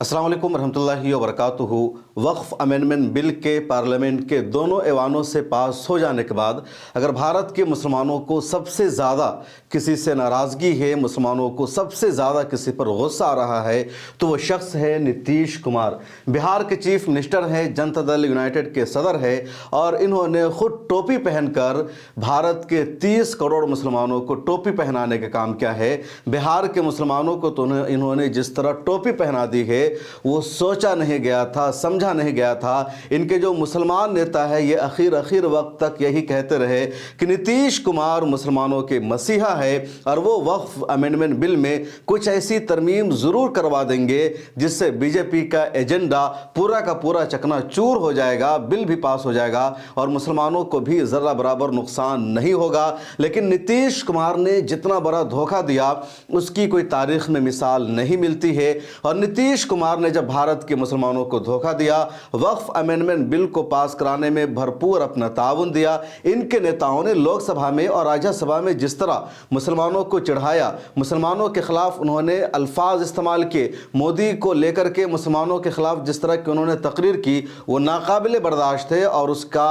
अस्सलाम वालेकुम रहमतुल्लाहि व बरकातुहू। वक्फ अमेंडमेंट बिल के पार्लियामेंट के दोनों ऐवानों से पास हो जाने के बाद अगर भारत के मुसलमानों को सबसे ज़्यादा किसी से नाराज़गी है, मुसलमानों को सबसे ज़्यादा किसी पर गुस्सा आ रहा है तो वो शख्स है नीतीश कुमार। बिहार के चीफ मिनिस्टर हैं, जनता दल यूनाइटेड के सदर है और इन्होंने खुद टोपी पहनकर भारत के 30 करोड़ मुसलमानों को टोपी पहनाने का काम किया है। बिहार के मुसलमानों को तो इन्होंने जिस तरह टोपी पहना दी है वो सोचा नहीं गया था, समझा नहीं गया था। इनके जो मुसलमान नेता है ये आखिर वक्त तक यही कहते रहे कि नीतीश कुमार मुसलमानों के मसीहा है और वो वक्फ अमेंडमेंट बिल में कुछ ऐसी तरमीम ज़रूर करवा देंगे जिससे बीजेपी का एजेंडा पूरा का पूरा चकनाचूर हो जाएगा, बिल भी पास हो जाएगा और मुसलमानों को भी ज़रा बराबर नुकसान नहीं होगा। लेकिन नीतीश कुमार ने जितना बड़ा धोखा दिया उसकी कोई तारीख में मिसाल नहीं मिलती है। और नीतीश कुमार ने जब भारत के मुसलमानों को धोखा दिया, वक्फ अमेंडमेंट बिल को पास कराने में भरपूर अपना ताउन दिया। इनके नेताओं ने लोकसभा में और राज्यसभा में जिस तरह मुसलमानों को चिढ़ाया, मुसलमानों के खिलाफ उन्होंने अल्फाज इस्तेमाल किए, मोदी को लेकर के मुसलमानों के खिलाफ जिस तरह की उन्होंने तकरीर की वो नाकाबिले बर्दाश्त थे। और उसका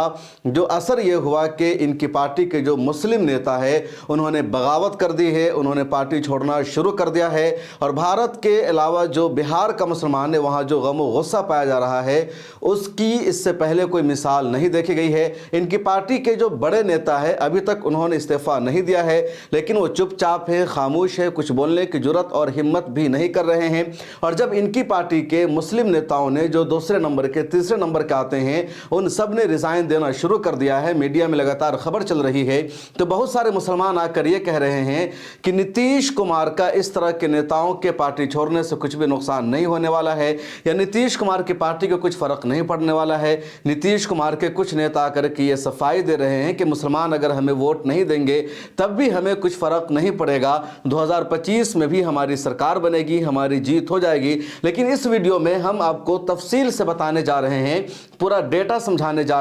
जो असर ये हुआ कि इनकी पार्टी के जो मुस्लिम नेता है उन्होंने बगावत कर दी है, उन्होंने पार्टी छोड़ना शुरू कर दिया है। और भारत के अलावा जो बिहार का मुसलमान है वहाँ जो गम गुस्सा पाया जा रहा है उसकी इससे पहले कोई मिसाल नहीं देखी गई है। इनकी पार्टी के जो बड़े नेता है अभी तक उन्होंने इस्तीफा नहीं दिया है, लेकिन वो चुपचाप है, खामोश है, कुछ बोलने की जुर्रत और हिम्मत भी नहीं कर रहे हैं। और जब इनकी पार्टी के मुस्लिम नेताओं ने जो दूसरे नंबर के तीसरे नंबर के आते हैं उन सब ने रिज़ाइन देना शुरू कर दिया है, मीडिया में लगातार खबर चल रही है, तो बहुत सारे मुसलमान आकर ये कह रहे हैं कि नीतीश कुमार का इस तरह के नेताओं के पार्टी छोड़ने से कुछ भी नुकसान नहीं होने वाला है या नीतीश कुमार की पार्टी को कुछ फर्क नहीं पड़ने वाला है। नीतीश कुमार के कुछ नेता आकर के ये सफाई दे रहे हैं कि मुसलमान अगर हमें वोट नहीं देंगे तब भी हमें कुछ फर्क नहीं पड़ेगा, 2025 में भी हमारी सरकार बनेगी, हमारी जीत हो जाएगी। लेकिन इस वीडियो में हम आपको तफसील से बताने जा रहे हैं, पूरा डेटा समझाने जा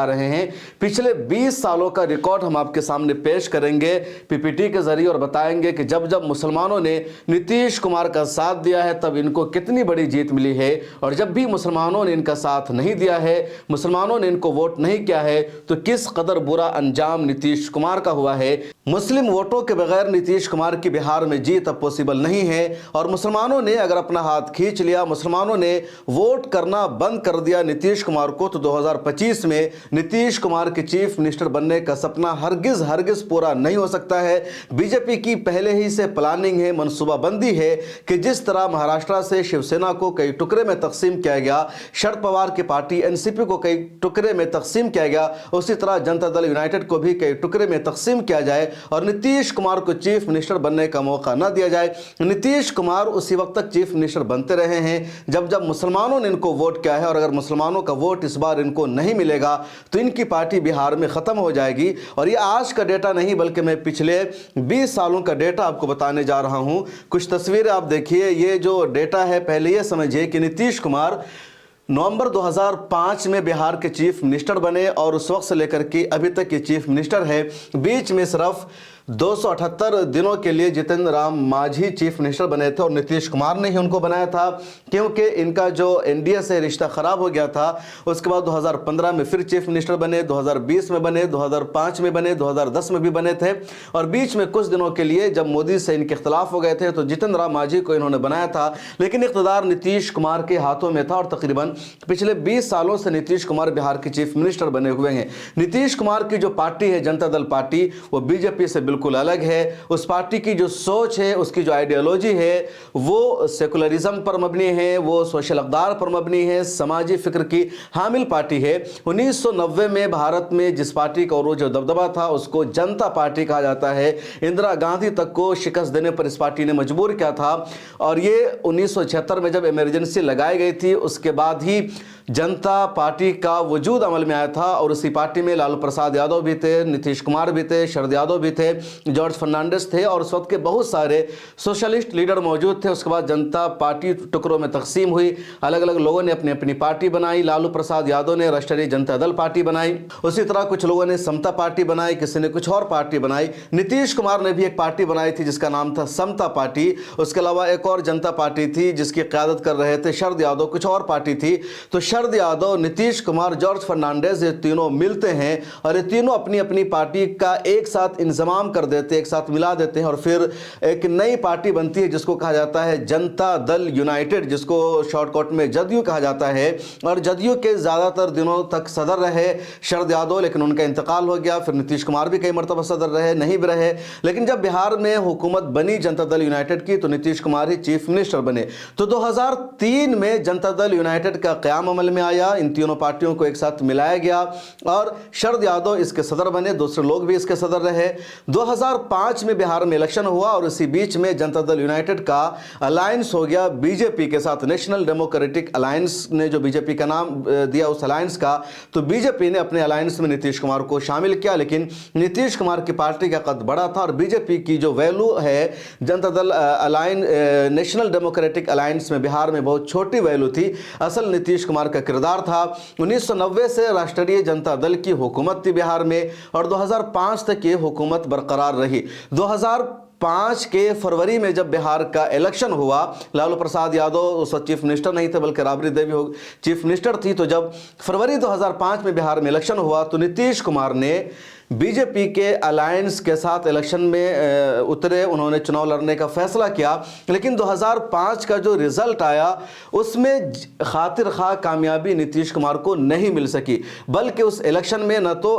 रहे हैं। पिछले 20 सालों का रिकॉर्ड हम आपके सामने पेश करेंगे पीपीटी के जरिए और बताएंगे कि जब जब मुसलमानों ने नीतीश कुमार का साथ दिया है तब इनको कितनी बड़ी जीत मिली है और जब भी मुसलमानों ने इनका साथ नहीं दिया है, मुसलमानों ने इनको वोट नहीं किया है तो किस कदर बुरा अंजाम नीतीश कुमार का हुआ है। मुस्लिम वोटों के बगैर नीतीश कुमार की बिहार में जीत अब पॉसिबल नहीं है और मुसलमानों ने अगर अपना हाथ खींच लिया, मुसलमानों ने वोट करना बंद कर दिया नीतीश कुमार को, तो 2025 में नीतीश कुमार के चीफ मिनिस्टर बनने का सपना हरगिज पूरा नहीं हो सकता है। बीजेपी की पहले ही से प्लानिंग है, मनसूबाबंदी है कि जिस तरह महाराष्ट्र से शिवसेना को कई टुकड़े में तकसीम किया गया, शरद पवार की पार्टी एनसीपी को कई टुकड़े में तकसीम किया गया, उसी तरह जनता दल यूनाइटेड को भी कई टुकड़े में तकसीम किया जाए और नीतीश कुमार को चीफ मिनिस्टर बनने का मौका न दिया जाए। नीतीश कुमार उसी वक्त तक चीफ मिनिस्टर बनते रहे हैं जब जब मुसलमानों ने इनको वोट किया है और अगर मुसलमानों का वोट इस बार इनको नहीं मिलेगा तो इनकी पार्टी बिहार में ख़त्म हो जाएगी। और ये आज का डेटा नहीं बल्कि मैं पिछले 20 सालों का डेटा आपको बताने जा रहा हूं। कुछ तस्वीरें आप देखिए, ये जो डेटा है पहले ये समझिए कि नीतीश कुमार नवंबर 2005 में बिहार के चीफ मिनिस्टर बने और उस वक्त से लेकर के अभी तक ये चीफ मिनिस्टर है। बीच में सिर्फ 278 दिनों के लिए जितेंद्र राम मांझी चीफ मिनिस्टर बने थे और नीतीश कुमार ने ही उनको बनाया था क्योंकि इनका जो एनडीए से रिश्ता खराब हो गया था। उसके बाद 2015 में फिर चीफ मिनिस्टर बने, 2020 में बने, 2005 में बने, 2010 में भी बने थे और बीच में कुछ दिनों के लिए जब मोदी से इनके इख्तलाफ हो गए थे तो जितेंद्र राम मांझी को इन्होंने बनाया था। लेकिन इक़्तिदार नीतीश कुमार के हाथों में था और तकरीबन पिछले 20 सालों से नीतीश कुमार बिहार के चीफ मिनिस्टर बने हुए हैं। नीतीश कुमार की जो पार्टी है जनता दल पार्टी, वो बीजेपी से बिल्कुल अलग है। उस पार्टी की जो सोच है, उसकी जो आइडियोलॉजी है वो सेकुलरिज्म पर मबनी है, वो सोशल अक़दार पर मबनी है, समाजी फिक्र की हामिल पार्टी है। 1990 में भारत में जिस पार्टी का और जो दबदबा था उसको जनता पार्टी कहा जाता है। इंदिरा गांधी तक को शिकस्त देने पर इस पार्टी ने मजबूर किया था और ये 1976 में जब इमरजेंसी लगाई गई थी उसके बाद ही जनता पार्टी का वजूद अमल में आया था। और उसी पार्टी में लालू प्रसाद यादव भी थे, नीतीश कुमार भी थे, शरद यादव भी थे जॉर्ज फर्नांडिस थे और उस वक्त के बहुत सारे सोशलिस्ट लीडर मौजूद थे। उसके बाद जनता पार्टी टुकड़ों में तकसीम हुई, अलग अलग लोगों ने अपनी अपनी पार्टी बनाई। लालू प्रसाद यादव ने राष्ट्रीय जनता दल पार्टी बनाई, उसी तरह कुछ लोगों ने समता पार्टी बनाई, किसी ने कुछ और पार्टी बनाई। नीतीश कुमार ने भी एक पार्टी बनाई थी जिसका नाम था समता पार्टी। उसके अलावा एक और जनता पार्टी थी जिसकी क़यादत कर रहे थे शरद यादव, कुछ और पार्टी थी। तो शरद यादव, नीतीश कुमार, जॉर्ज फर्नांडिस, ये तीनों मिलते हैं और ये तीनों अपनी अपनी पार्टी का एक साथ इंजमाम कर देते हैं, एक साथ मिला देते हैं और फिर एक नई पार्टी बनती है जिसको कहा जाता है जनता दल यूनाइटेड, जिसको शॉर्टकट में जदयू कहा जाता है। और जदयू के ज़्यादातर दिनों तक सदर रहे शरद यादव, लेकिन उनका इंतकाल हो गया। फिर नीतीश कुमार भी कई मरतबा सदर रहे, नहीं भी रहे। लेकिन जब बिहार में हुकूमत बनी जनता दल यूनाइटेड की तो नीतीश कुमार ही चीफ मिनिस्टर बने। तो 2003 में जनता दल यूनाइटेड का क़याम अमल में आया, इन तीनों पार्टियों को एक साथ मिलाया गया और शरद यादव इसके सदर बने, दूसरे लोग भी इसके सदर रहे। 2005 में बिहार में इलेक्शन हुआ और इसी बीच में जनता दल यूनाइटेड का अलायंस हो गया बीजेपी के साथ, नेशनल डेमोक्रेटिक अलायंस ने जो बीजेपी का नाम दिया उस अलायंस का। तो बीजेपी ने अपने अलायंस में नीतीश कुमार को शामिल किया, लेकिन नीतीश कुमार की पार्टी का कद बड़ा था और बीजेपी की जो वैल्यू है Janata Dal national democratic alliance में बिहार में बहुत छोटी वैल्यू थी। असल नीतीश कुमार का किरदार था। 1990 से राष्ट्रीय जनता दल की हुकूमत थी बिहार में और 2005 तक ये हुकूमत बरकरार रही। 2005 के फरवरी में जब बिहार का इलेक्शन हुआ, लालू प्रसाद यादव उस वक्त चीफ मिनिस्टर नहीं थे बल्कि राबड़ी देवी चीफ मिनिस्टर थी। तो जब फरवरी 2005 में बिहार में इलेक्शन हुआ तो नीतीश कुमार ने बीजेपी के अलायंस के साथ इलेक्शन में उतरे, उन्होंने चुनाव लड़ने का फैसला किया। लेकिन 2005 का जो रिजल्ट आया उसमें खातिर खा कामयाबी नीतीश कुमार को नहीं मिल सकी, बल्कि उस इलेक्शन में न तो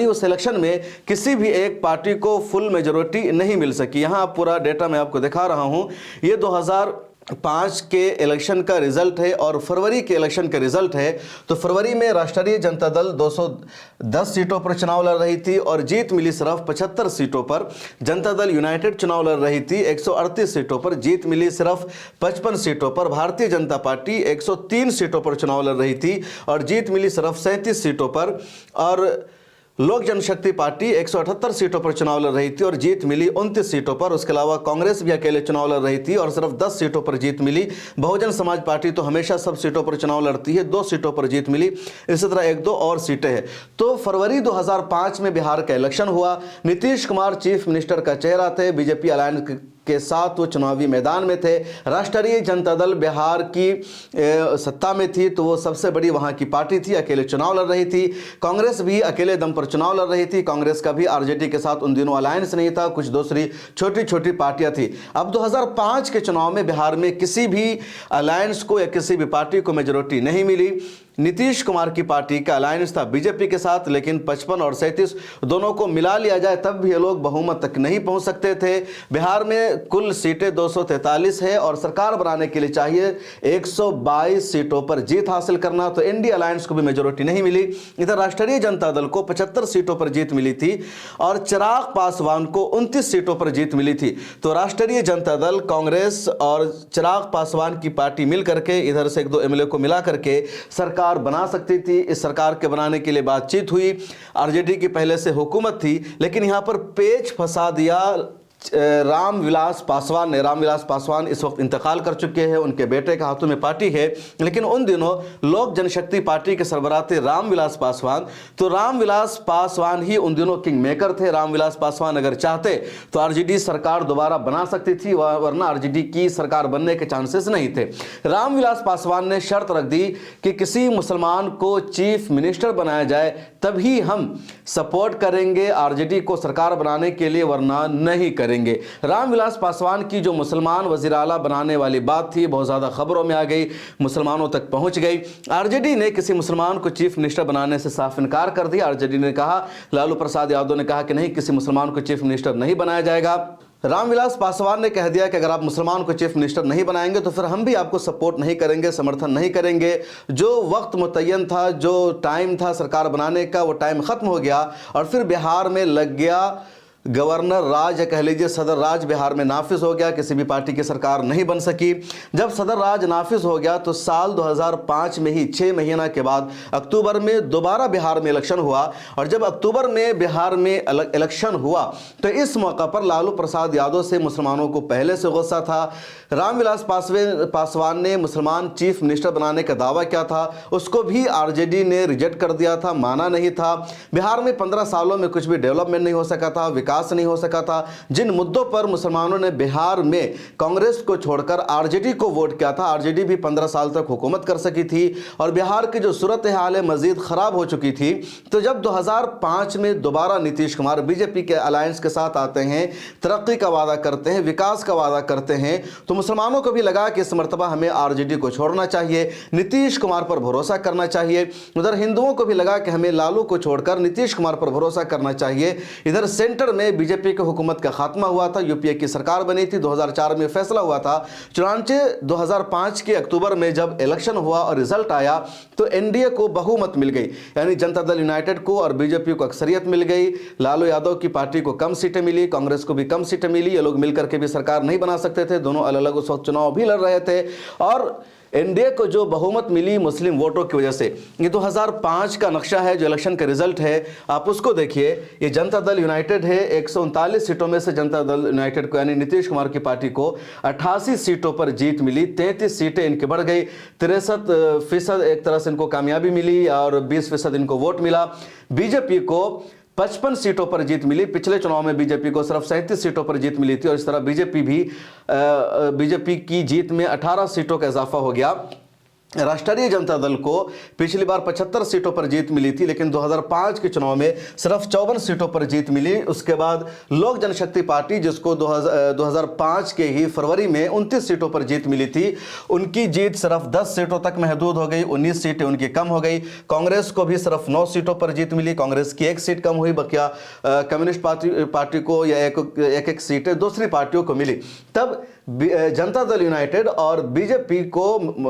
उस इलेक्शन में किसी भी एक पार्टी को फुल मेजॉरिटी नहीं मिल सकी। यहाँ पूरा डेटा मैं आपको दिखा रहा हूँ, ये 2005 के इलेक्शन का रिजल्ट है और फरवरी के इलेक्शन का रिजल्ट है। तो फरवरी में राष्ट्रीय जनता दल 210 सीटों पर चुनाव लड़ रही थी और जीत मिली सिर्फ 75 सीटों पर। जनता दल यूनाइटेड चुनाव लड़ रही थी 138 सीटों पर, जीत मिली सिर्फ 55 सीटों पर। भारतीय जनता पार्टी 103 सीटों पर चुनाव लड़ रही थी और जीत मिली सिर्फ 37 सीटों पर। और लोक जनशक्ति पार्टी 178 सीटों पर चुनाव लड़ रही थी और जीत मिली 29 सीटों पर। उसके अलावा कांग्रेस भी अकेले चुनाव लड़ रही थी और सिर्फ 10 सीटों पर जीत मिली। बहुजन समाज पार्टी तो हमेशा सब सीटों पर चुनाव लड़ती है, 2 सीटों पर जीत मिली। इसी तरह 1-2 और सीटें हैं। तो फरवरी 2005 में बिहार का इलेक्शन हुआ। नीतीश कुमार चीफ मिनिस्टर का चेहरा थे, बीजेपी अलायंस के साथ वो चुनावी मैदान में थे। राष्ट्रीय जनता दल बिहार की सत्ता में थी तो वो सबसे बड़ी वहाँ की पार्टी थी, अकेले चुनाव लड़ रही थी। कांग्रेस भी अकेले दम पर चुनाव लड़ रही थी। कांग्रेस का भी आरजेडी के साथ उन दिनों अलायंस नहीं था, कुछ दूसरी छोटी छोटी पार्टियां थी। अब 2005 के चुनाव में बिहार में किसी भी अलायंस को या किसी भी पार्टी को मेजॉरिटी नहीं मिली। नीतीश कुमार की पार्टी का अलायंस था बीजेपी के साथ, लेकिन 55 और 37 दोनों को मिला लिया जाए तब भी ये लोग बहुमत तक नहीं पहुंच सकते थे। बिहार में कुल सीटें 243 है और सरकार बनाने के लिए चाहिए 122 सीटों पर जीत हासिल करना। तो एनडीए अलायंस को भी मेजॉरिटी नहीं मिली। इधर राष्ट्रीय जनता दल को 75 सीटों पर जीत मिली थी और चिराग पासवान को 29 सीटों पर जीत मिली थी। तो राष्ट्रीय जनता दल, कांग्रेस और चिराग पासवान की पार्टी मिल करके इधर से 1-2 एमएलए को मिला करके सरकार बना सकती थी। इस सरकार के बनाने के लिए बातचीत हुई। आरजेडी की पहले से हुकूमत थी, लेकिन यहां पर पेच फंसा दिया रामविलास पासवान ने। रामविलास पासवान इस वक्त इंतकाल कर चुके हैं, उनके बेटे के हाथों में पार्टी है, लेकिन उन दिनों लोक जनशक्ति पार्टी के सरबराह थे रामविलास पासवान। तो रामविलास पासवान ही उन दिनों किंग मेकर थे। रामविलास पासवान अगर चाहते तो आरजेडी सरकार दोबारा बना सकती थी, वरना आरजेडी की सरकार बनने के चांसेस नहीं थे। रामविलास पासवान ने शर्त रख दी कि किसी मुसलमान को चीफ मिनिस्टर बनाया जाए तभी हम सपोर्ट करेंगे आरजेडी को सरकार बनाने के लिए, वरना नहीं करेंगे। रामविलास पासवान की जो मुसलमान वजीर आला बनाने वाली बात थी बहुत ज़्यादा खबरों में आ गई, मुसलमानों तक पहुंच गई। आरजेडी ने किसी मुसलमान को चीफ मिनिस्टर बनाने से साफ इनकार कर दिया। आरजेडी ने कहा, लालू प्रसाद यादव ने कहा कि नहीं, किसी मुसलमान को चीफ मिनिस्टर नहीं बनाया जाएगा। रामविलास पासवान ने कह दिया कि अगर आप मुसलमान को चीफ मिनिस्टर नहीं बनाएंगे तो फिर हम भी आपको सपोर्ट नहीं करेंगे, समर्थन नहीं करेंगे। जो वक्त मुतय्यन था, जो टाइम था सरकार बनाने का, वो टाइम ख़त्म हो गया और फिर बिहार में लग गया गवर्नर राज या कह लीजिए सदर राज बिहार में नाफिज हो गया, किसी भी पार्टी की सरकार नहीं बन सकी। जब सदर राज नाफिज हो गया तो साल 2005 में ही 6 महीना के बाद अक्टूबर में दोबारा बिहार में इलेक्शन हुआ, और जब अक्टूबर में बिहार में इलेक्शन हुआ तो इस मौका पर लालू प्रसाद यादव से मुसलमानों को पहले से गुस्सा था। रामविलास पासवान ने मुसलमान चीफ मिनिस्टर बनाने का दावा किया था, उसको भी आरजेडी ने रिजेक्ट कर दिया था, माना नहीं था। बिहार में 15 सालों में कुछ भी डेवलपमेंट नहीं हो सका था, विकास नहीं हो सका था। जिन मुद्दों पर मुसलमानों ने बिहार में कांग्रेस को छोड़कर आरजेडी को वोट किया था, आरजेडी भी 15 साल तक हुकूमत कर सकी थी और बिहार की जो सूरत हाल है मजीद खराब हो चुकी थी। तो जब 2005 में दोबारा नीतीश कुमार बीजेपी के अलायंस के साथ आते हैं, तरक्की का वादा करते हैं, विकास का वादा करते हैं, तो मुसलमानों को भी लगा कि इस मर्तबा हमें आरजेडी को छोड़ना चाहिए, नीतीश कुमार पर भरोसा करना चाहिए। उधर हिंदुओं को भी लगा कि हमें लालू को छोड़कर नीतीश कुमार पर भरोसा करना चाहिए। इधर सेंटर में बीजेपी की हुकूमत का खात्मा हुआ था, यूपीए की सरकार बनी थी, 2004 में फैसला हुआ था। चुनांचे 2005 के अक्टूबर में जब इलेक्शन हुआ और रिजल्ट आया तो एनडीए को बहुमत मिल गई, यानी जनता दल यूनाइटेड को और बीजेपी को अक्सरियत मिल गई। लालू यादव की पार्टी को कम सीटें मिली, कांग्रेस को भी कम सीटें मिली। ये लोग मिलकर के भी सरकार नहीं बना सकते थे, दोनों अलग अलग उस वक्त चुनाव भी लड़ रहे थे। और एनडीए को जो बहुमत मिली मुस्लिम वोटों की वजह से, ये 2005 का नक्शा है, जो इलेक्शन का रिजल्ट है आप उसको देखिए। ये जनता दल यूनाइटेड है, 139 सीटों में से जनता दल यूनाइटेड को यानी नीतीश कुमार की पार्टी को 88 सीटों पर जीत मिली, 33 सीटें इनकी बढ़ गई, 63% एक तरह से इनको कामयाबी मिली और 20% इनको वोट मिला। बीजेपी को 55 सीटों पर जीत मिली, पिछले चुनाव में बीजेपी को सिर्फ 37 सीटों पर जीत मिली थी, और इस तरह बीजेपी की जीत में 18 सीटों का इजाफा हो गया। राष्ट्रीय जनता दल को पिछली बार 75 सीटों पर जीत मिली थी, लेकिन 2005 के चुनाव में सिर्फ 54 सीटों पर जीत मिली। उसके बाद लोक जनशक्ति पार्टी, जिसको 2005 के ही फरवरी में 29 सीटों पर जीत मिली थी, उनकी जीत सिर्फ 10 सीटों तक महदूद हो गई, 19 सीटें उनकी कम हो गई। कांग्रेस को भी सिर्फ 9 सीटों पर जीत मिली, कांग्रेस की 1 सीट कम हुई, बकिया कम्युनिस्ट पार्टी को या एक सीटें दूसरी पार्टियों को मिली। तब जनता दल यूनाइटेड और बीजेपी को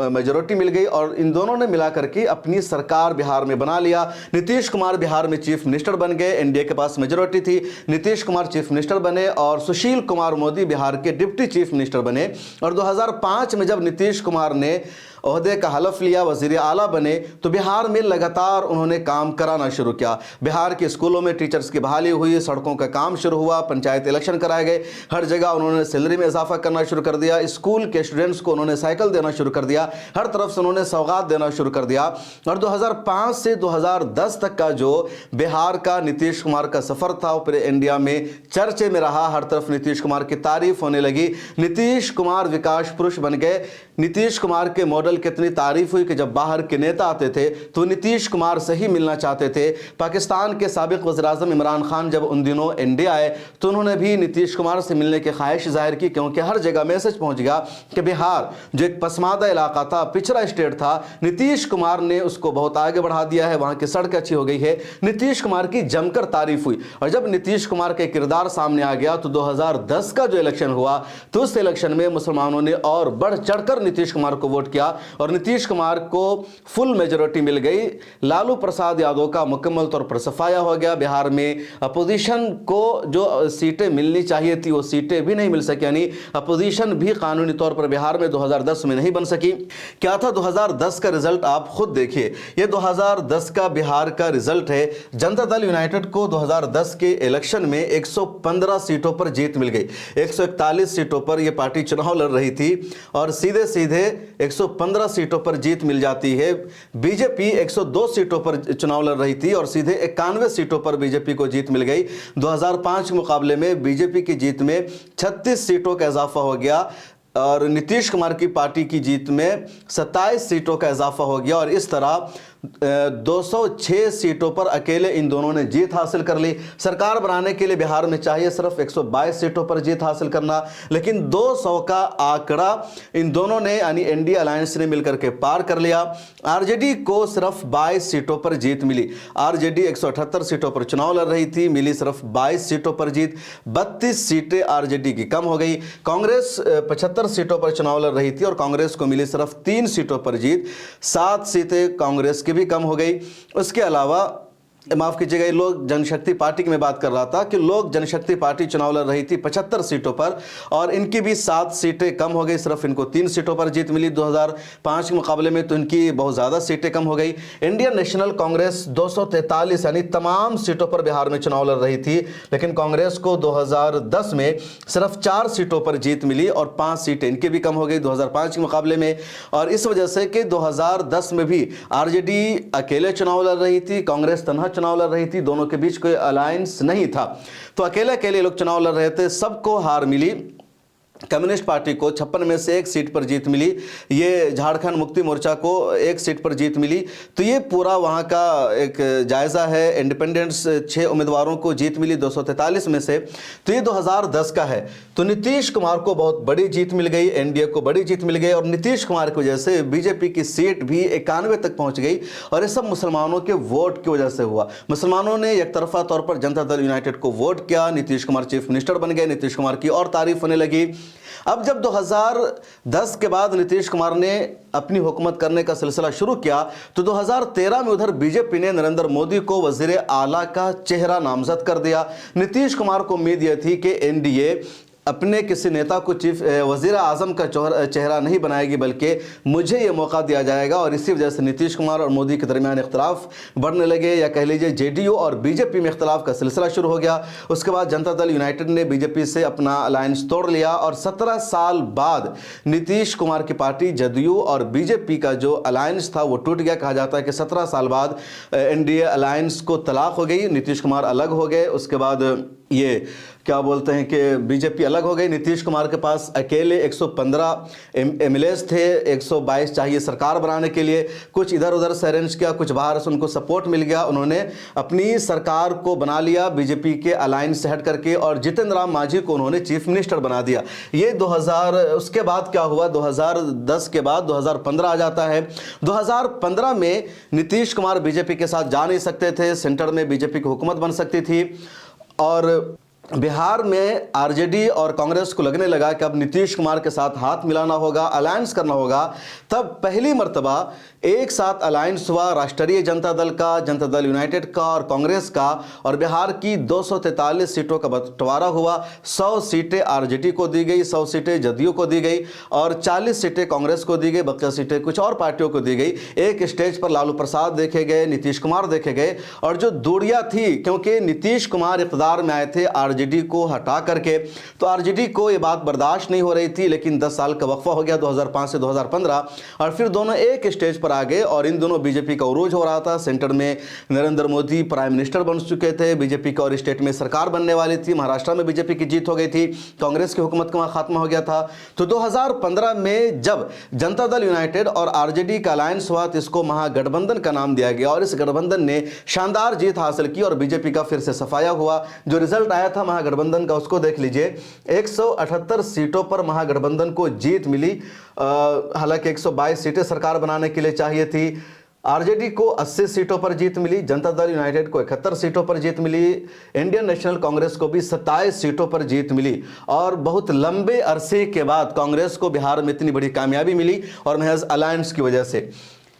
मेजोरिटी मिल गई और इन दोनों ने मिलाकर के अपनी सरकार बिहार में बना लिया। नीतीश कुमार बिहार में चीफ मिनिस्टर बन गए, एनडीए के पास मेजोरिटी थी, नीतीश कुमार चीफ मिनिस्टर बने और सुशील कुमार मोदी बिहार के डिप्टी चीफ मिनिस्टर बने। और 2005 में जब नीतीश कुमार ने ओहदे का हलफ लिया, वजीर आला बने, तो बिहार में लगातार उन्होंने काम कराना शुरू किया। बिहार के स्कूलों में टीचर्स की बहाली हुई, सड़कों का काम शुरू हुआ, पंचायत इलेक्शन कराए गए, हर जगह उन्होंने सैलरी में इजाफा करना शुरू कर दिया, स्कूल के स्टूडेंट्स को उन्होंने साइकिल देना शुरू कर दिया, हर तरफ से उन्होंने सौगात देना शुरू कर दिया। और 2005 से 2010 तक का जो बिहार का नीतीश कुमार का सफर था, पूरे इंडिया में चर्चे में रहा, हर तरफ नीतीश कुमार की तारीफ होने लगी। नीतीश कुमार विकास पुरुष बन गए। नीतीश कुमार के मॉडल कितनी तारीफ हुई कि जब बाहर के नेता आते थे तो नीतीश कुमार से ही मिलना चाहते थे। पाकिस्तान के साबिक वज़ीर-ए-आज़म इमरान खान जब उन दिनों इंडिया आए तो उन्होंने भी नीतीश कुमार से मिलने की ख्वाहिश जाहिर की, क्योंकि हर जगह मैसेज पहुंच गया कि बिहार जो एक पसमादा इलाका था, पिछड़ा स्टेट था, नीतीश कुमार ने उसको बहुत आगे बढ़ा दिया है, वहां की सड़क अच्छी हो गई है। नीतीश कुमार की जमकर तारीफ हुई। और जब नीतीश कुमार का किरदार सामने आ गया तो 2010 का जो इलेक्शन हुआ तो उस इलेक्शन में मुसलमानों ने और बढ़ चढ़कर नीतीश कुमार को वोट किया और नीतीश कुमार को फुल मेजोरिटी मिल गई। लालू प्रसाद यादव का मुकम्मल तौर पर सफाया हो गया। बिहार में अपोजिशन को जो सीटें मिलनी चाहिए थी वो सीटें भी नहीं मिल सकी, यानी अपोजिशन भी कानूनी तौर पर बिहार में 2010 में नहीं बन सकी। क्या था 2010 का रिजल्ट, आप खुद देखिए। ये 2010 का बिहार का रिजल्ट है। जनता दल यूनाइटेड को 2010 के इलेक्शन में 115 सीटों पर जीत मिल गई। 141 सीटों पर यह पार्टी चुनाव लड़ रही थी और सीधे सीधे 115 सीटों पर जीत मिल जाती है। बीजेपी 102 सीटों पर चुनाव लड़ रही थी और सीधे 91 सीटों पर बीजेपी को जीत मिल गई। 2005 के मुकाबले में बीजेपी की जीत में 36 सीटों का इजाफा हो गया और नीतीश कुमार की पार्टी की जीत में 27 सीटों का इजाफा हो गया और इस तरह 206 सीटों पर अकेले इन दोनों ने जीत हासिल कर ली। सरकार बनाने के लिए बिहार में चाहिए सिर्फ 122 सीटों पर जीत हासिल करना, लेकिन 200 का आंकड़ा इन दोनों ने यानी एनडीए अलायंस ने मिलकर के पार कर लिया। आरजेडी को सिर्फ 22 सीटों पर जीत मिली। आरजेडी 178 सीटों पर चुनाव लड़ रही थी, मिली सिर्फ 22 सीटों पर जीत, 32 सीटें आरजेडी की कम हो गई। कांग्रेस 75 सीटों पर चुनाव लड़ रही थी और कांग्रेस को मिली सिर्फ 3 सीटों पर जीत, 7 सीटें कांग्रेस की भी कम हो गई। उसके अलावा माफ़ कीजिएगा, ये लोक जनशक्ति पार्टी की मैं बात कर रहा था कि लोक जनशक्ति पार्टी चुनाव लड़ रही थी 75 सीटों पर और इनकी भी 7 सीटें कम हो गई, सिर्फ इनको 3 सीटों पर जीत मिली 2005 के मुकाबले में, तो इनकी बहुत ज़्यादा सीटें कम हो गई। इंडियन नेशनल कांग्रेस 243 यानी तमाम सीटों पर बिहार में चुनाव लड़ रही थी, लेकिन कांग्रेस को 2010 में सिर्फ 4 सीटों पर जीत मिली और 5 सीटें इनकी भी कम हो गई 2005 के मुकाबले में। और इस वजह से कि 2010 में भी आरजेडी अकेले चुनाव लड़ रही थी, कांग्रेस तनहा चुनाव लड़ रही थी, दोनों के बीच कोई अलायंस नहीं था, तो अकेले अकेले लोग चुनाव लड़ रहे थे, सबको हार मिली। कम्युनिस्ट पार्टी को 56 में से 1 सीट पर जीत मिली, ये झारखंड मुक्ति मोर्चा को 1 सीट पर जीत मिली। तो ये पूरा वहाँ का एक जायज़ा है। इंडिपेंडेंट्स 6 उम्मीदवारों को जीत मिली 243 में से, तो ये 2010 का है। तो नीतीश कुमार को बहुत बड़ी जीत मिल गई, एनडीए को बड़ी जीत मिल गई और नीतीश कुमार की वजह से बीजेपी की सीट भी 91 तक पहुँच गई और ये सब मुसलमानों के वोट की वजह से हुआ। मुसलमानों ने एक तरफा तौर पर जनता दल यूनाइटेड को वोट किया, नीतीश कुमार चीफ मिनिस्टर बन गए, नीतीश कुमार की और तारीफ होने लगी। अब जब 2010 के बाद नीतीश कुमार ने अपनी हुकूमत करने का सिलसिला शुरू किया तो 2013 में उधर बीजेपी ने नरेंद्र मोदी को वजीर आला का चेहरा नामजद कर दिया। नीतीश कुमार को उम्मीद यह थी कि एनडीए अपने किसी नेता को चीफ वजीर आजम का चेहरा नहीं बनाएगी, बल्कि मुझे ये मौका दिया जाएगा। और इसी वजह से नीतीश कुमार और मोदी के दरमियान इख्तलाफ बढ़ने लगे, या कह लीजिए जेडीयू और बीजेपी में इख्तलाफ का सिलसिला शुरू हो गया। उसके बाद जनता दल यूनाइटेड ने बीजेपी से अपना अलायंस तोड़ लिया और 17 साल बाद नीतीश कुमार की पार्टी जदयू और बीजेपी का जो अलायंस था वो टूट गया। कहा जाता है कि 17 साल बाद एनडीए अलायंस को तलाक हो गई, नीतीश कुमार अलग हो गए। उसके बाद ये क्या बोलते हैं कि बीजेपी अलग हो गई, नीतीश कुमार के पास अकेले 115 एमएलएस थे, 122 चाहिए सरकार बनाने के लिए। कुछ इधर उधर से अरेंज किया, कुछ बाहर से उनको सपोर्ट मिल गया, उन्होंने अपनी सरकार को बना लिया बीजेपी के अलायंस से हट करके और जितिन राम मांझी को उन्होंने चीफ मिनिस्टर बना दिया। ये 2000 उसके बाद क्या हुआ, 2010 के बाद 2015 आ जाता है। 2015 में नीतीश कुमार बीजेपी के साथ जा नहीं सकते थे, सेंटर में बीजेपी की हुकूमत बन सकती थी और बिहार में आरजेडी और कांग्रेस को लगने लगा कि अब नीतीश कुमार के साथ हाथ मिलाना होगा, अलायंस करना होगा। तब पहली मर्तबा एक साथ अलायंस हुआ राष्ट्रीय जनता दल का, जनता दल यूनाइटेड का और कांग्रेस का, और बिहार की 243 सीटों का बंटवारा हुआ। 100 सीटें आरजेडी को दी गई, 100 सीटें जदयू को दी गई और 40 सीटें कांग्रेस को दी गई, बकिया सीटें कुछ और पार्टियों को दी गई। एक स्टेज पर लालू प्रसाद देखे गए, नीतीश कुमार देखे गए और जो दूरियां थी, क्योंकि नीतीश कुमार इक़्तिदार में आए थे आरजेडी को हटा करके, तो आरजेडी को ये बात बर्दाश्त नहीं हो रही थी। लेकिन 10 साल का वक्फा हो गया 2005 से 2015 और फिर दोनों एक स्टेज पर आ गए और इन दोनों बीजेपी का उरूज हो रहा था। सेंटर में नरेंद्र मोदी प्राइम मिनिस्टर बन चुके थे, बीजेपी का और स्टेट में सरकार बनने वाली थी। महाराष्ट्र में बीजेपी की जीत हो गई थी, कांग्रेस की हुकूमत का खात्मा हो गया था। तो 2015 में जब जनता दल यूनाइटेड और आरजेडी का अलायंस हुआ तो इसको महागठबंधन का नाम दिया गया और इस गठबंधन ने शानदार जीत हासिल की और बीजेपी का फिर से सफाया हुआ। जो रिजल्ट आया था महागठबंधन का उसको देख लीजिए, 178 सीटों पर महागठबंधन को जीत मिली। हालांकि 122 सीटें सरकार बनाने के लिए चाहिए थी। आरजेडी को 80 सीटों पर जीत मिली, जनता दल यूनाइटेड को 71 सीटों पर जीत मिली, इंडियन नेशनल कांग्रेस को भी 27 सीटों पर जीत मिली। और बहुत लंबे अरसे के बाद कांग्रेस को बिहार में इतनी बड़ी कामयाबी मिली और महज अलायंस की वजह से।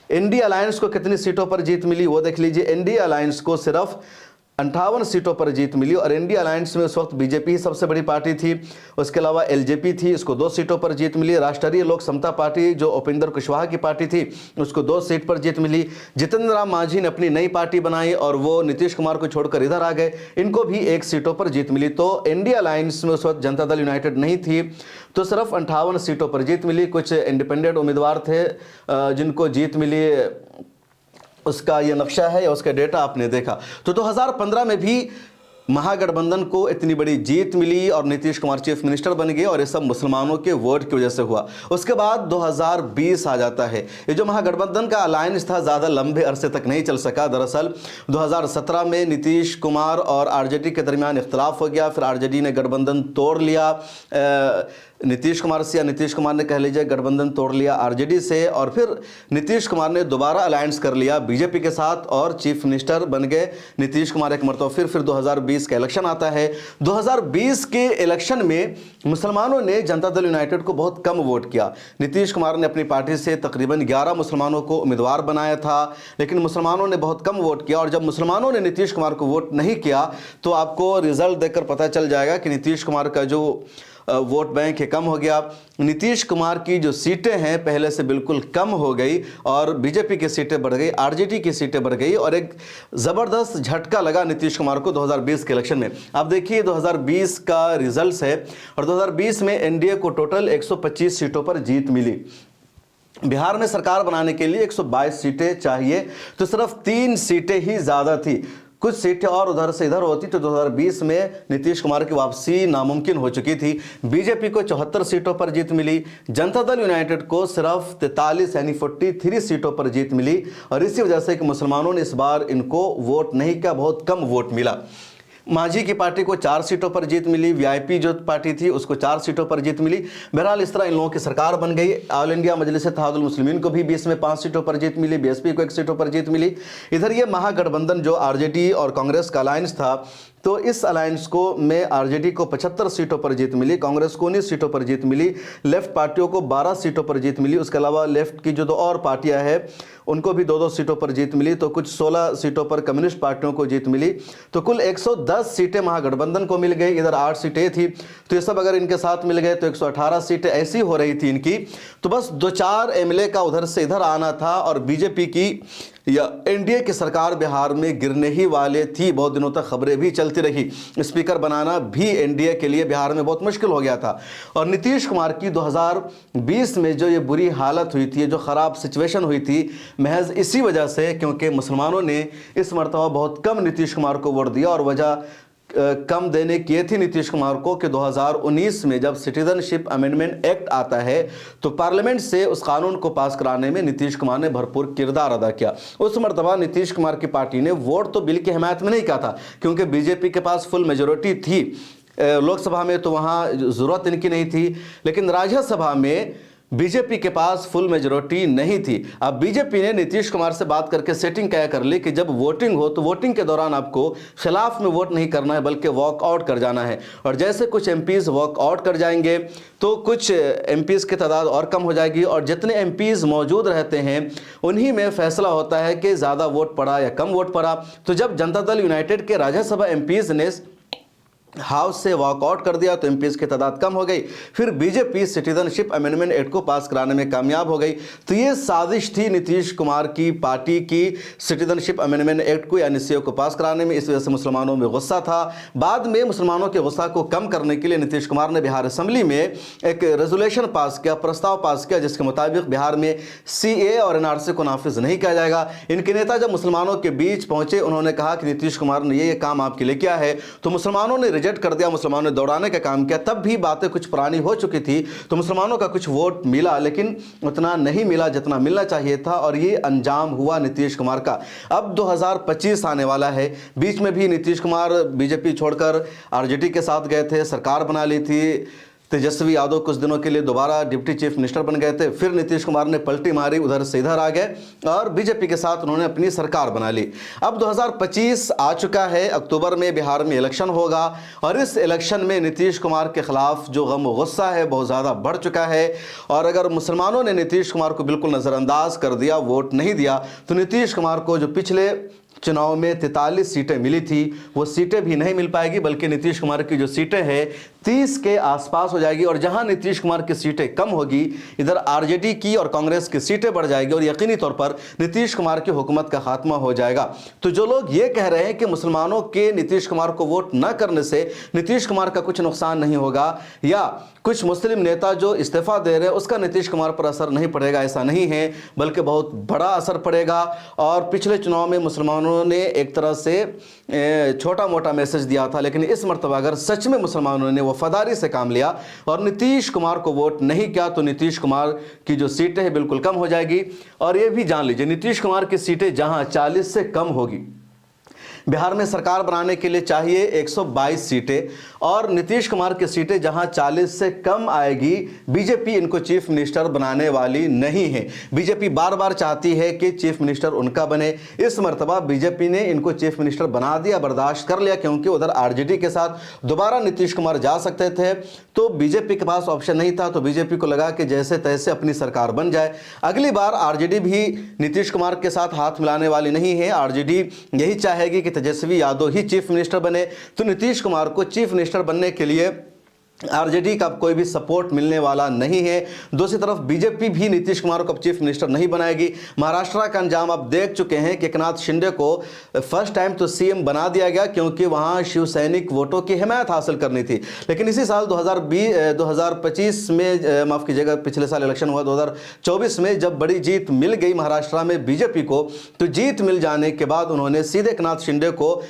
इंडी अलायंस को कितनी सीटों पर जीत मिली वो देख लीजिए, इंडी अलायंस को सिर्फ 58 सीटों पर जीत मिली और इंडिया अलायंस में उस वक्त बीजेपी ही सबसे बड़ी पार्टी थी। उसके अलावा एलजेपी थी, इसको 2 सीटों पर जीत मिली। राष्ट्रीय लोक समता पार्टी जो उपेंद्र कुशवाहा की पार्टी थी उसको 2 सीट पर जीत मिली। जितिन राम मांझी ने अपनी नई पार्टी बनाई और वो नीतीश कुमार को छोड़कर इधर आ गए, इनको भी 1 सीटों पर जीत मिली। तो इंडिया अलायंस में उस वक्त जनता दल यूनाइटेड नहीं थी, तो सिर्फ 58 सीटों पर जीत मिली। कुछ इंडिपेंडेंट उम्मीदवार थे जिनको जीत मिली, उसका ये नक्शा है या उसका डेटा आपने देखा। तो 2015 में भी महागठबंधन को इतनी बड़ी जीत मिली और नीतीश कुमार चीफ मिनिस्टर बन गए और ये सब मुसलमानों के वोट की वजह से हुआ। उसके बाद 2020 आ जाता है। ये जो महागठबंधन का अलायंस था ज़्यादा लंबे अरसे तक नहीं चल सका। दरअसल 2017 में नीतीश कुमार और आरजेडी के दरमियान इख्तलाफ हो गया, फिर आरजेडी ने गठबंधन तोड़ लिया। नीतीश कुमार से, या नीतीश कुमार ने कह लीजिए गठबंधन तोड़ लिया आरजेडी से, और फिर नीतीश कुमार ने दोबारा अलायंस कर लिया बीजेपी के साथ और चीफ मिनिस्टर बन गए नीतीश कुमार एक मरतबा। फिर 2020 का इलेक्शन आता है। 2020 के इलेक्शन में मुसलमानों ने जनता दल यूनाइटेड को बहुत कम वोट किया। नीतीश कुमार ने अपनी पार्टी से तकरीबन 11 मुसलमानों को उम्मीदवार बनाया था, लेकिन मुसलमानों ने बहुत कम वोट किया। और जब मुसलमानों ने नीतीश कुमार को वोट नहीं किया तो आपको रिजल्ट देखकर पता चल जाएगा कि नीतीश कुमार का जो वोट बैंक है कम हो गया। नीतीश कुमार की जो सीटें हैं पहले से बिल्कुल कम हो गई और बीजेपी की सीटें बढ़ गई, आरजेडी की सीटें बढ़ गई और एक ज़बरदस्त झटका लगा नीतीश कुमार को 2020 के इलेक्शन में। आप देखिए 2020 का रिजल्ट है और 2020 में एनडीए को टोटल 125 सीटों पर जीत मिली। बिहार में सरकार बनाने के लिए 122 सीटें चाहिए, तो सिर्फ 3 सीटें ही ज़्यादा थी। कुछ सीटें और उधर से इधर होती तो 2020 में नीतीश कुमार की वापसी नामुमकिन हो चुकी थी। बीजेपी को 74 सीटों पर जीत मिली, जनता दल यूनाइटेड को सिर्फ 43 यानी 43 सीटों पर जीत मिली। और इसी वजह से कि मुसलमानों ने इस बार इनको वोट नहीं किया, बहुत कम वोट मिला। मांझी की पार्टी को 4 सीटों पर जीत मिली, वीआईपी जो पार्टी थी उसको 4 सीटों पर जीत मिली। बहरहाल इस तरह इन लोगों की सरकार बन गई। ऑल इंडिया मजलिस इत्तेहादुल मुस्लिमीन को भी 20 में 5 सीटों पर जीत मिली, बीएसपी को 1 सीटों पर जीत मिली। इधर ये महागठबंधन जो आरजेडी और कांग्रेस का अलायंस था, तो इस अलायंस को में आरजेडी को 75 सीटों पर जीत मिली, कांग्रेस को 19 सीटों पर जीत मिली, लेफ्ट पार्टियों को 12 सीटों पर जीत मिली। उसके अलावा लेफ्ट की जो 2 और पार्टियां हैं उनको भी 2-2 सीटों पर जीत मिली, तो कुछ 16 सीटों पर कम्युनिस्ट पार्टियों को जीत मिली। तो कुल 110 सीटें महागठबंधन को मिल गई। इधर 8 सीटें थी, तो ये सब अगर इनके साथ मिल गए तो 118 सीटें ऐसी हो रही थी इनकी। तो बस 2-4 एमएलए का उधर से इधर आना था और बीजेपी की या एनडीए की सरकार बिहार में गिरने ही वाले थी। बहुत दिनों तक खबरें भी चलती रही, स्पीकर बनाना भी एनडीए के लिए बिहार में बहुत मुश्किल हो गया था। और नीतीश कुमार की 2020 में जो ये बुरी हालत हुई थी, जो ख़राब सिचुएशन हुई थी, महज इसी वजह से क्योंकि मुसलमानों ने इस मरतबा बहुत कम नीतीश कुमार को वोट दिया। और वजह कम देने की थी नीतीश कुमार को कि 2019 में जब सिटीजनशिप अमेंडमेंट एक्ट आता है तो पार्लियामेंट से उस कानून को पास कराने में नीतीश कुमार ने भरपूर किरदार अदा किया। उस मरतबा नीतीश कुमार की पार्टी ने वोट तो बिल की हिमायत में नहीं किया था, क्योंकि बीजेपी के पास फुल मेजोरिटी थी। लोकसभा में तो वहाँ ज़रूरत इनकी नहीं थी, लेकिन राज्यसभा में बीजेपी के पास फुल मेजोरिटी नहीं थी। अब बीजेपी ने नीतीश कुमार से बात करके सेटिंग क्या कर ली कि जब वोटिंग हो तो वोटिंग के दौरान आपको खिलाफ में वोट नहीं करना है बल्कि वॉक आउट कर जाना है। और जैसे कुछ एमपीज़ वॉक आउट कर जाएंगे तो कुछ एमपीज़ की तादाद और कम हो जाएगी और जितने एमपीज़ मौजूद रहते हैं उन्हीं में फैसला होता है कि ज़्यादा वोट पड़ा या कम वोट पड़ा। तो जब जनता दल यूनाइटेड के राज्यसभा एमपीज़ ने हाउस से वॉकआउट कर दिया तो एमपीज़ की तादाद कम हो गई। फिर बीजेपी सिटीजनशिप अमेंडमेंट एक्ट को पास कराने में कामयाब हो गई। तो ये साजिश थी नीतीश कुमार की पार्टी की सिटीजनशिप अमेंडमेंट एक्ट को यानी सीए को पास कराने में। इस वजह से मुसलमानों में गुस्सा था। बाद में मुसलमानों के गुस्सा को कम करने के लिए नीतीश कुमार ने बिहार असेंबली में एक रेजोल्यूशन पास किया, प्रस्ताव पास किया, जिसके मुताबिक बिहार में सीए और एनआरसी को नाफिज नहीं किया जाएगा। इनके नेता जब मुसलमानों के बीच पहुंचे उन्होंने कहा कि नीतीश कुमार ने ये काम आपके लिए किया है, तो मुसलमानों ने रिजेक्ट कर दिया, मुसलमानों ने दौड़ाने का काम किया। तब भी बातें कुछ पुरानी हो चुकी थी, तो मुसलमानों का कुछ वोट मिला, लेकिन उतना नहीं मिला जितना मिलना चाहिए था और ये अंजाम हुआ नीतीश कुमार का। अब 2025 आने वाला है। बीच में भी नीतीश कुमार बीजेपी छोड़कर आरजेडी के साथ गए थे, सरकार बना ली थी। तेजस्वी यादव कुछ दिनों के लिए दोबारा डिप्टी चीफ मिनिस्टर बन गए थे। फिर नीतीश कुमार ने पलटी मारी, उधर से इधर आ गए और बीजेपी के साथ उन्होंने अपनी सरकार बना ली। अब 2025 आ चुका है, अक्टूबर में बिहार में इलेक्शन होगा और इस इलेक्शन में नीतीश कुमार के खिलाफ जो गम और गुस्सा है बहुत ज़्यादा बढ़ चुका है। और अगर मुसलमानों ने नीतीश कुमार को बिल्कुल नज़रअंदाज कर दिया, वोट नहीं दिया, तो नीतीश कुमार को जो पिछले चुनाव में 43 सीटें मिली थी वो सीटें भी नहीं मिल पाएगी, बल्कि नीतीश कुमार की जो सीटें हैं 30 के आसपास हो जाएगी। और जहां नीतीश कुमार की सीटें कम होगी, इधर आरजेडी की और कांग्रेस की सीटें बढ़ जाएगी और यकीनी तौर पर नीतीश कुमार की हुकूमत का खात्मा हो जाएगा। तो जो लोग ये कह रहे हैं कि मुसलमानों के नीतीश कुमार को वोट न करने से नीतीश कुमार का कुछ नुकसान नहीं होगा या कुछ मुस्लिम नेता जो इस्तीफा दे रहे हैं उसका नीतीश कुमार पर असर नहीं पड़ेगा, ऐसा नहीं है, बल्कि बहुत बड़ा असर पड़ेगा। और पिछले चुनाव में मुसलमानों ने एक तरह से छोटा मोटा मैसेज दिया था, लेकिन इस मरतबा अगर सच में मुसलमानों ने वफादारी से काम लिया और नीतीश कुमार को वोट नहीं किया तो नीतीश कुमार की जो सीटें हैं बिल्कुल कम हो जाएगी। और ये भी जान लीजिए, नीतीश कुमार की सीटें जहां 40 से कम होगी, बिहार में सरकार बनाने के लिए चाहिए 122 सीटें और नीतीश कुमार की सीटें जहां 40 से कम आएगी, बीजेपी इनको चीफ मिनिस्टर बनाने वाली नहीं है। बीजेपी बार बार चाहती है कि चीफ मिनिस्टर उनका बने। इस मर्तबा बीजेपी ने इनको चीफ मिनिस्टर बना दिया, बर्दाश्त कर लिया, क्योंकि उधर आरजेडी के साथ दोबारा नीतीश कुमार जा सकते थे तो बीजेपी के पास ऑप्शन नहीं था। तो बीजेपी को लगा कि जैसे तैसे अपनी सरकार बन जाए। अगली बार आरजेडी भी नीतीश कुमार के साथ हाथ मिलाने वाली नहीं है। आरजेडी यही चाहेगी कि तेजस्वी यादव ही चीफ मिनिस्टर बने। तो नीतीश कुमार को चीफ मिनिस्टर बनने के लिए आरजेडी का कोई भी सपोर्ट मिलने वाला नहीं है। दूसरी तरफ बीजेपी भी नीतीश कुमार को अब चीफ मिनिस्टर नहीं बनाएगी। महाराष्ट्र का अंजाम आप देख चुके हैं कि एकनाथ शिंदे को फर्स्ट टाइम तो सीएम बना दिया गया क्योंकि वहां शिवसैनिक वोटों की हिमायत हासिल करनी थी। लेकिन इसी साल 2025 में, माफ कीजिएगा, पिछले साल इलेक्शन हुआ 2024 में, जब बड़ी जीत मिल गई महाराष्ट्र में बीजेपी को, तो जीत मिल जाने के बाद उन्होंने सीधे एकनाथ शिंदे को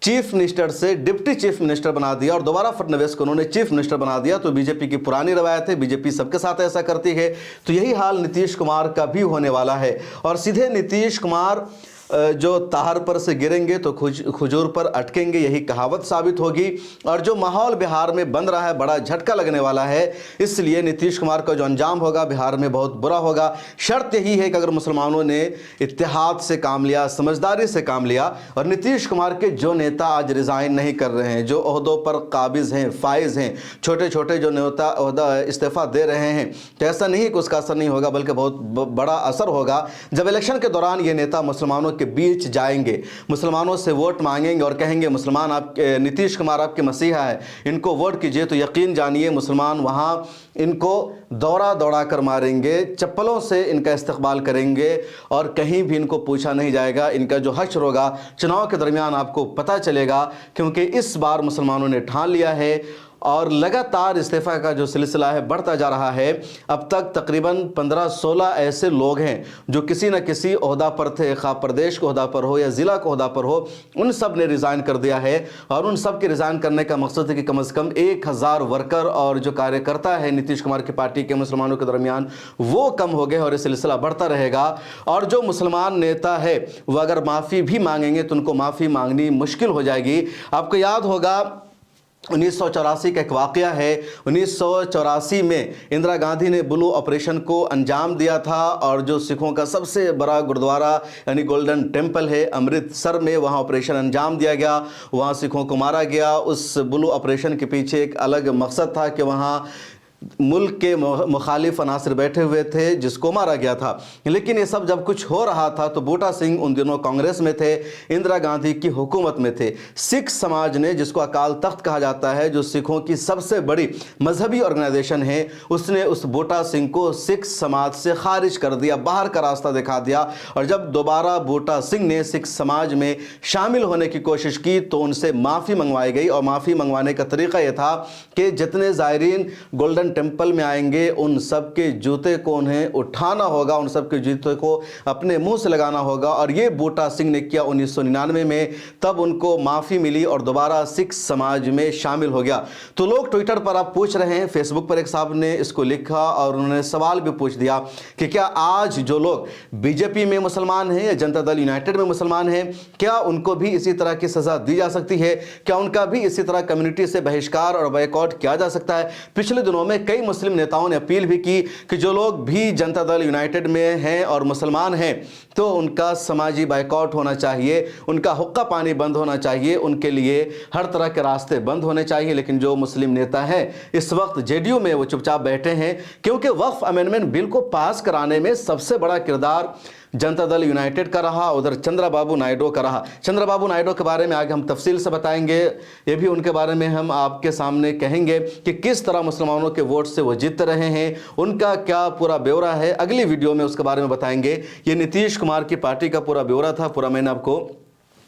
चीफ मिनिस्टर से डिप्टी चीफ मिनिस्टर बना दिया और दोबारा फडणवीस को उन्होंने चीफ मिनिस्टर बना दिया। तो बीजेपी की पुरानी रवायत है, बीजेपी सबके साथ ऐसा करती है। तो यही हाल नीतीश कुमार का भी होने वाला है और सीधे नीतीश कुमार जो ताहर पर से गिरेंगे तो खुजूर पर अटकेंगे, यही कहावत साबित होगी। और जो माहौल बिहार में बन रहा है, बड़ा झटका लगने वाला है, इसलिए नीतीश कुमार का जो अंजाम होगा बिहार में बहुत बुरा होगा। शर्त यही है कि अगर मुसलमानों ने इत्तेहाद से काम लिया, समझदारी से काम लिया और नीतीश कुमार के जो नेता आज रिज़ाइन नहीं कर रहे हैं, जो ओहदों पर काबिज हैं, फाइज हैं, छोटे छोटे जो नेता ओहदा इस्तीफ़ा दे रहे हैं, तो ऐसा नहीं कि उसका असर नहीं होगा, बल्कि बहुत बड़ा असर होगा। जब इलेक्शन के दौरान ये नेता मुसलमानों के बीच जाएंगे, मुसलमानों से वोट मांगेंगे और कहेंगे मुसलमान आपके, नीतीश कुमार आपके मसीहा है, इनको वोट कीजिए, तो यकीन जानिए मुसलमान वहां इनको दौड़ा दौड़ा कर मारेंगे, चप्पलों से इनका इस्तकबाल करेंगे और कहीं भी इनको पूछा नहीं जाएगा। इनका जो हश्र होगा चुनाव के दरमियान आपको पता चलेगा, क्योंकि इस बार मुसलमानों ने ठान लिया है और लगातार इस्तीफ़ा का जो सिलसिला है बढ़ता जा रहा है। अब तक तकरीबन 15-16 ऐसे लोग हैं जो किसी न किसी ओहदा पर थे, खा प्रदेश के ओहदा पर हो या ज़िला के ओहदा पर हो, उन सब ने रिज़ाइन कर दिया है। और उन सब के रिज़ाइन करने का मकसद है कि कम से कम 1000 वर्कर और जो कार्यकर्ता है नीतीश कुमार की पार्टी के मुसलमानों के दरमियान, वो कम हो गए और ये सिलसिला बढ़ता रहेगा। और जो मुसलमान नेता है वो अगर माफ़ी भी मांगेंगे तो उनको माफ़ी मांगनी मुश्किल हो जाएगी। आपको याद होगा 1984 का एक वाक़या है। 1984 में इंदिरा गांधी ने ब्लू ऑपरेशन को अंजाम दिया था और जो सिखों का सबसे बड़ा गुरुद्वारा यानी गोल्डन टेम्पल है अमृतसर में, वहां ऑपरेशन अंजाम दिया गया, वहां सिखों को मारा गया। उस ब्लू ऑपरेशन के पीछे एक अलग मकसद था कि वहां मुल्क के मुखालिफ अनासर बैठे हुए थे जिसको मारा गया था। लेकिन ये सब जब कुछ हो रहा था तो बूटा सिंह उन दिनों कांग्रेस में थे, इंदिरा गांधी की हुकूमत में थे। सिख समाज ने, जिसको अकाल तख्त कहा जाता है, जो सिखों की सबसे बड़ी मजहबी ऑर्गेनाइजेशन है, उसने उस बूटा सिंह को सिख समाज से खारिज कर दिया, बाहर का रास्ता दिखा दिया। और जब दोबारा बूटा सिंह ने सिख समाज में शामिल होने की कोशिश की तो उनसे माफ़ी मंगवाई गई। और माफ़ी मंगवाने का तरीका यह था कि जितने ज़ायरीन गोल्डन टेंपल में आएंगे उन सब के जूते को उन्हें उठाना होगा, उन सब के जूते को अपने मुंह से लगाना होगा। और ये बूटा सिंह ने किया 1999 में, तब उनको माफ़ी मिली और दोबारा सिख समाज में शामिल हो गया। तो लोग ट्विटर पर आप पूछ रहे हैं, फेसबुक पर एक साहब ने इसको लिखा और उन्होंने सवाल भी पूछ दिया कि क्या आज जो लोग बीजेपी में मुसलमान हैं या जनता दल यूनाइटेड में मुसलमान हैं, क्या उनको भी इसी तरह की सज़ा दी जा सकती है? क्या उनका भी इसी तरह कम्युनिटी से बहिष्कार और बायकॉट किया जा सकता है? पिछले दिनों में कई मुस्लिम नेताओं ने अपील भी की कि जो लोग भी जनता दल यूनाइटेड में हैं और मुसलमान हैं तो उनका समाजी बायकॉट होना चाहिए, उनका हुक्का पानी बंद होना चाहिए, उनके लिए हर तरह के रास्ते बंद होने चाहिए। लेकिन जो मुस्लिम नेता हैं इस वक्त जेडीयू में, वो चुपचाप बैठे हैं, क्योंकि वक्फ अमेंडमेंट बिल को पास कराने में सबसे बड़ा किरदार जनता दल यूनाइटेड का रहा, उधर चंद्रबाबू नायडू का रहा। चंद्रबाबू नायडू के बारे में आगे हम तफसील से बताएंगे, ये भी उनके बारे में हम आपके सामने कहेंगे कि किस तरह मुसलमानों के वोट से वो जीत रहे हैं, उनका क्या पूरा ब्यौरा है, अगली वीडियो में उसके बारे में बताएंगे। ये नीतीश कुमार की पार्टी का पूरा ब्यौरा था, पूरा मैंने आपको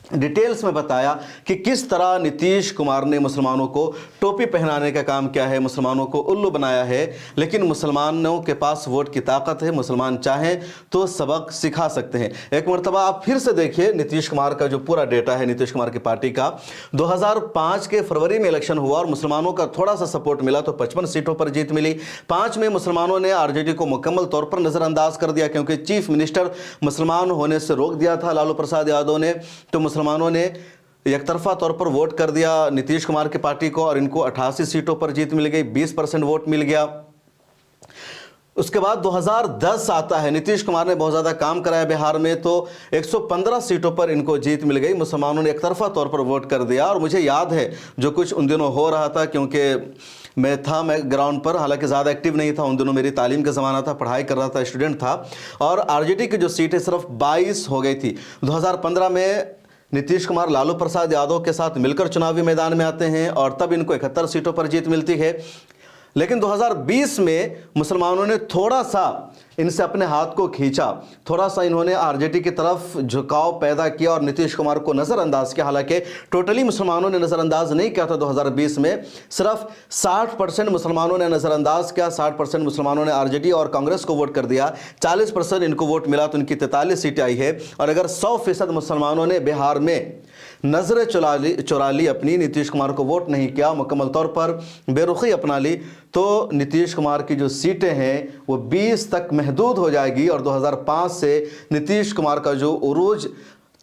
डिटेल्स में बताया कि किस तरह नीतीश कुमार ने मुसलमानों को टोपी पहनाने का काम किया है, मुसलमानों को उल्लू बनाया है। लेकिन मुसलमानों के पास वोट की ताकत है, मुसलमान चाहें तो सबक सिखा सकते हैं। एक मरतबा आप फिर से देखिए नीतीश कुमार का जो पूरा डेटा है नीतीश कुमार की पार्टी का। 2005 के फरवरी में इलेक्शन हुआ और मुसलमानों का थोड़ा सा सपोर्ट मिला तो 55 सीटों पर जीत मिली। 5 में मुसलमानों ने आरजेडी को मुकम्मल तौर पर नज़रअंदाज कर दिया, क्योंकि चीफ मिनिस्टर मुसलमान होने से रोक दिया था लालू प्रसाद यादव ने। तो मुसलमानों ने एक तरफा तौर पर वोट कर दिया नीतीश कुमार की पार्टी को और इनको 88 सीटों पर जीत मिल गई, 20% वोट मिल गया। उसके बाद 2010 आता है, नीतीश कुमार ने बहुत ज़्यादा काम कराया बिहार में, तो 115 सीटों पर इनको जीत मिल गई। मुसलमानों ने एक तरफा तौर पर वोट कर दिया। और मुझे याद है जो कुछ उन दिनों हो रहा था, क्योंकि मैं ग्राउंड पर, हालांकि ज़्यादा एक्टिव नहीं था उन दिनों, मेरी तालीम का ज़माना था, पढ़ाई कर रहा था, स्टूडेंट था। और आरजेडी की जो सीटें सिर्फ 22 हो गई थी। 2015 में नीतीश कुमार लालू प्रसाद यादव के साथ मिलकर चुनावी मैदान में आते हैं और तब इनको 71 सीटों पर जीत मिलती है। लेकिन 2020 में मुसलमानों ने थोड़ा सा इनसे अपने हाथ को खींचा, थोड़ा सा इन्होंने आरजेडी की तरफ झुकाव पैदा किया और नीतीश कुमार को नज़रअंदाज किया। हालांकि टोटली मुसलमानों ने नज़रअंदाज नहीं किया था 2020 में, सिर्फ 60% मुसलमानों ने नज़रअंदाज किया, 60% मुसलमानों ने आरजेडी और कांग्रेस को वोट कर दिया, 40% इनको वोट मिला, तो इनकी 43 सीटें आई है। और अगर 100% मुसलमानों ने बिहार में नजरें चुरा ली अपनी, नीतीश कुमार को वोट नहीं किया, मुकम्मल तौर पर बेरुखी अपना ली, तो नीतीश कुमार की जो सीटें हैं वो 20 तक महदूद हो जाएगी। और 2005 से नीतीश कुमार का जो उरूज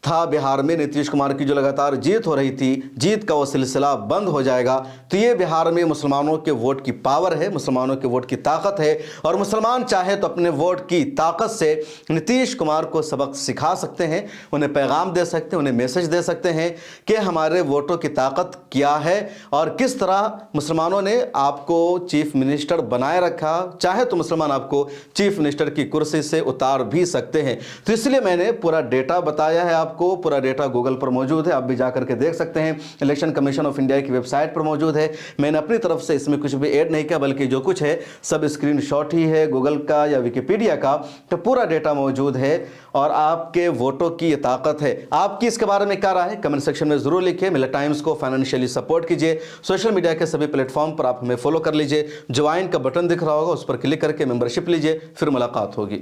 था बिहार में, नीतीश कुमार की जो लगातार जीत हो रही थी, जीत का वो सिलसिला बंद हो जाएगा। तो ये बिहार में मुसलमानों के वोट की पावर है, मुसलमानों के वोट की ताकत है। और मुसलमान चाहे तो अपने वोट की ताकत से नीतीश कुमार को सबक सिखा सकते हैं, उन्हें पैगाम दे सकते हैं, उन्हें मैसेज दे सकते हैं कि हमारे वोटों की ताकत क्या है और किस तरह मुसलमानों ने आपको चीफ मिनिस्टर बनाए रखा। चाहे तो मुसलमान आपको चीफ मिनिस्टर की कुर्सी से उतार भी सकते हैं। तो इसलिए मैंने पूरा डेटा बताया है आपको, पूरा डेटा गूगल पर मौजूद है, आप भी जाकर के देख सकते हैं। इलेक्शन कमीशन ऑफ इंडिया की वेबसाइट पर मौजूद है। मैंने अपनी तरफ से इसमें कुछ भी ऐड नहीं किया, बल्कि जो कुछ है सब स्क्रीनशॉट ही है गूगल का या विकिपीडिया का। तो पूरा डेटा मौजूद है और आपके वोटों की ये ताकत है। आपकी इसके बारे में क्या राय है कमेंट सेक्शन में जरूर लिखिए। मिले टाइम्स को फाइनेंशियली सपोर्ट कीजिए। सोशल मीडिया के सभी प्लेटफॉर्म पर आप हमें फॉलो कर लीजिए। ज्वाइन का बटन दिख रहा होगा, उस पर क्लिक करके मेंबरशिप लीजिए। फिर मुलाकात होगी।